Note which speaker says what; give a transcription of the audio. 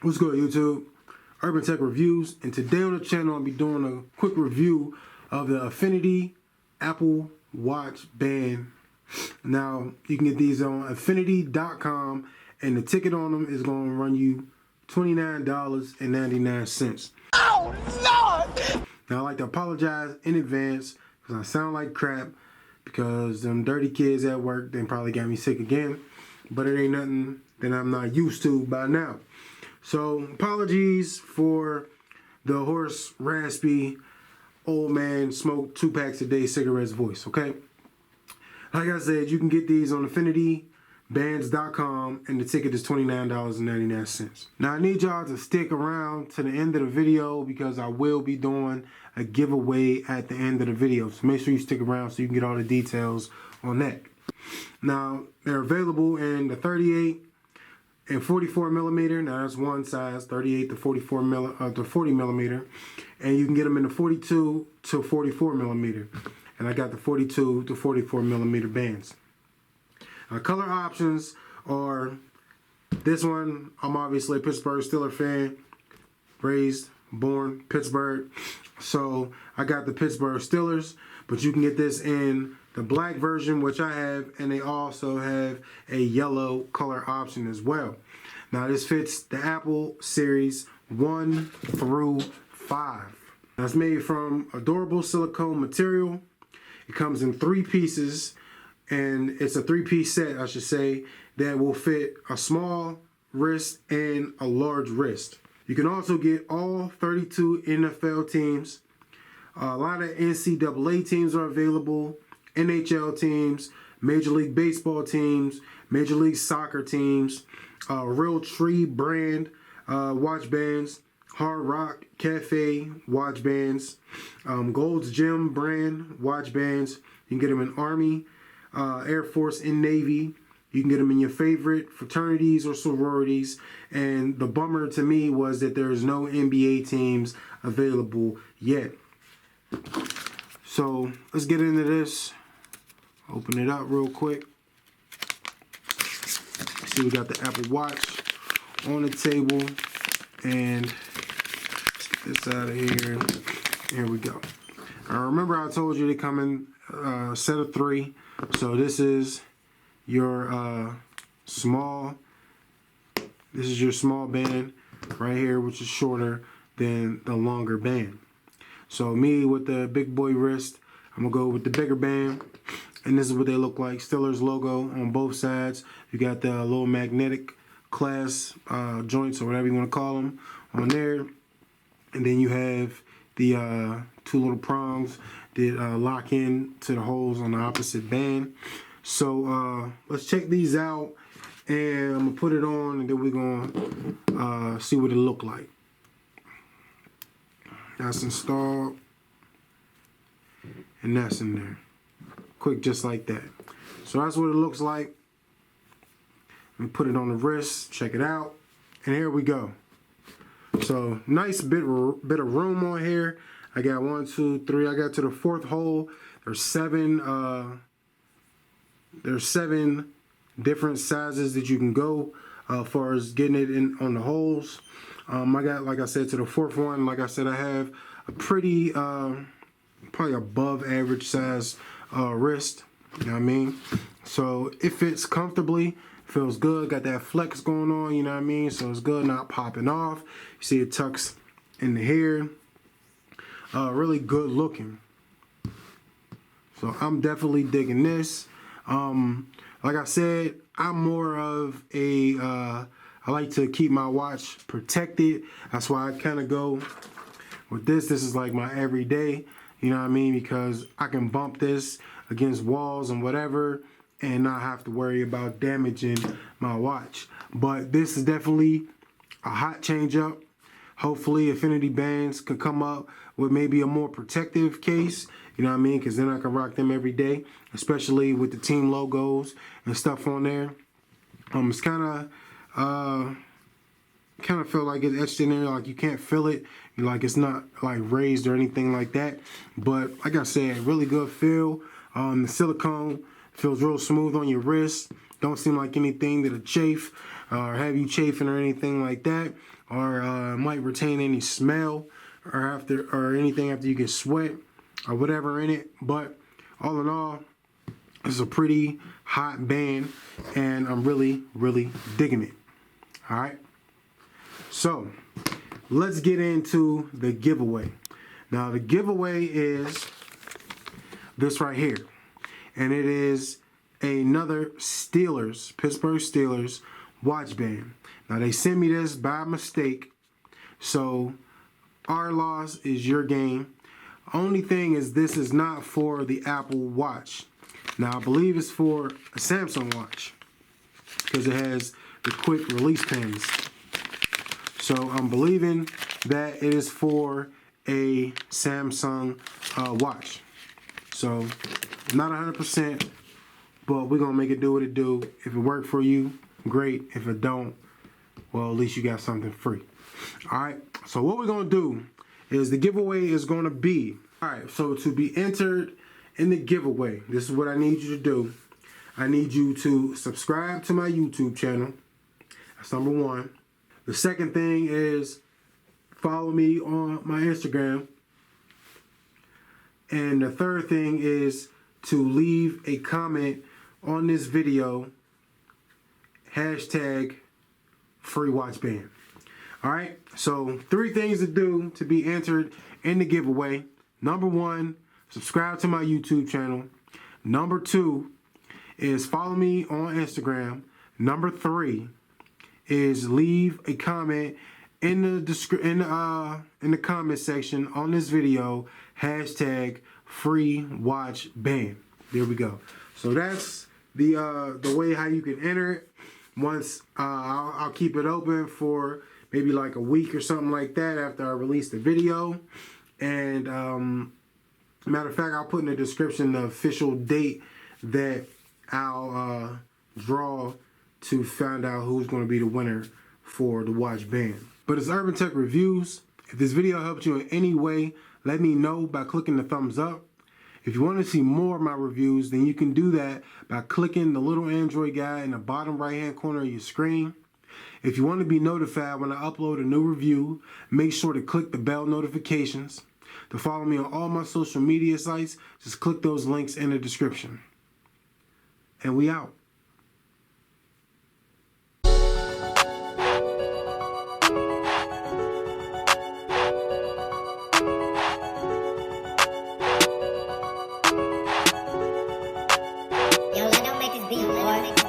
Speaker 1: What's good, YouTube? Urban Tech Reviews, and today on the channel I'll be doing a quick review of the Affinity Apple Watch band. Now you can get these on Affinity.com, and the ticket on them is going to run you $29.99. Oh Lord! Now I'd like to apologize in advance because I sound like crap, because them dirty kids at work, they probably got me sick again, but it ain't nothing that I'm not used to by now. So apologies for the hoarse, raspy, old man smoke 2 packs a day cigarettes voice, okay? Like I said, you can get these on AffinityBands.com, and the ticket is $29.99. Now I need y'all to stick around to the end of the video because I will be doing a giveaway at the end of the video. So make sure you stick around so you can get all the details on that. Now they're available in the 38 and 44 millimeter. Now that's one size, 38 to 44 to 40 millimeter, and you can get them in the 42 to 44 millimeter. And I got the 42 to 44 millimeter bands. Color options are this one. I'm obviously a Pittsburgh Steelers fan, raised, born Pittsburgh, so I got the Pittsburgh Steelers. But you can get this in the black version, which I have, and they also have a yellow color option as well. Now this fits the Apple Series 1 through 5. Now it's made from adorable silicone material. It comes in 3 pieces, and it's a 3-piece set, I should say, that will fit a small wrist and a large wrist. You can also get all 32 NFL teams. A lot of NCAA teams are available, NHL teams, Major League Baseball teams, Major League Soccer teams, Real Tree brand watch bands, Hard Rock Cafe watch bands, Gold's Gym brand watch bands. You can get them in Army, Air Force, and Navy. You can get them in your favorite fraternities or sororities. And the bummer to me was that there's no NBA teams available yet. So let's get into this. Open it up real quick. See, we got the Apple Watch on the table, and let's get this out of here. Here we go. Remember I told you they come in a set of 3. So this is your small band right here, which is shorter than the longer band. So me with the big boy wrist, I'm gonna go with the bigger band, and this is what they look like. Steelers logo on both sides. You got the little magnetic clasp joints, or whatever you want to call them, on there, and then you have the 2 little prongs that lock in to the holes on the opposite band. So let's check these out, and I'm gonna put it on, and then we're gonna see what it look like. That's installed, and that's in there. Quick, just like that. So that's what it looks like. Let me put it on the wrist, check it out, and here we go. So nice bit of room on here. I got 1, 2, 3. I got to the 4th hole. There's 7 different sizes that you can go as far as getting it in on the holes. I got, like I said, to the 4th one. Like I said, I have a pretty probably above average size wrist. You know what I mean? So it fits comfortably. Feels good. Got that flex going on. You know what I mean? So it's good, not popping off. You see it tucks in the hair. Really good looking. So I'm definitely digging this. Like I said, I'm more of a I like to keep my watch protected. That's why I kind of go with this. This is like my everyday, you know what I mean? Because I can bump this against walls and whatever and not have to worry about damaging my watch. But this is definitely a hot change up. Hopefully Affinity bands could come up with maybe a more protective case, you know what I mean? Because then I can rock them every day, especially with the team logos and stuff on there. It's kind of feel like it's etched in there, like you can't feel it, like it's not like raised or anything like that. But like I said, really good feel. The silicone feels real smooth on your wrist. Don't seem like anything that'll chafe or have you chafing or anything like that. or might retain any smell or anything after you get sweat or whatever in it. But all in all, it's a pretty hot band, and I'm really digging it. All right, so let's get into the giveaway. Now the giveaway is this right here, and it is another Pittsburgh Steelers watch band. Now they sent me this by mistake, so our loss is your gain. Only thing is, this is not for the Apple Watch. Now I believe it's for a Samsung watch because it has the quick release pins. So I'm believing that it is for a Samsung watch. So not 100%, but we're gonna make it do what it do. If it worked for you, great. If it don't, well, at least you got something free. All right, so what we're gonna do is the giveaway is gonna be, all right, so to be entered in the giveaway, this is what I need you to do. I need you to subscribe to my YouTube channel. That's number one. The second thing is follow me on my Instagram. And the third thing is to leave a comment on this video, hashtag free watch band. All right, so 3 things to do to be entered in the giveaway. Number 1, subscribe to my YouTube channel. Number 2 is follow me on Instagram. Number 3 is leave a comment in the comment section on this video, hashtag free watch band. There we go. So that's the way how you can enter it. Once I'll keep it open for maybe like a week or something like that after I release the video. And matter of fact, I'll put in the description the official date that I'll draw to find out who's going to be the winner for the watch band. But it's Urban Tech Reviews. If this video helped you in any way, let me know by clicking the thumbs up. If you want to see more of my reviews, then you can do that by clicking the little Android guy in the bottom right hand corner of your screen. If you want to be notified when I upload a new review, make sure to click the bell notifications. To follow me on all my social media sites, just click those links in the description. And we out.
Speaker 2: Yo, let don't make this beat, boy.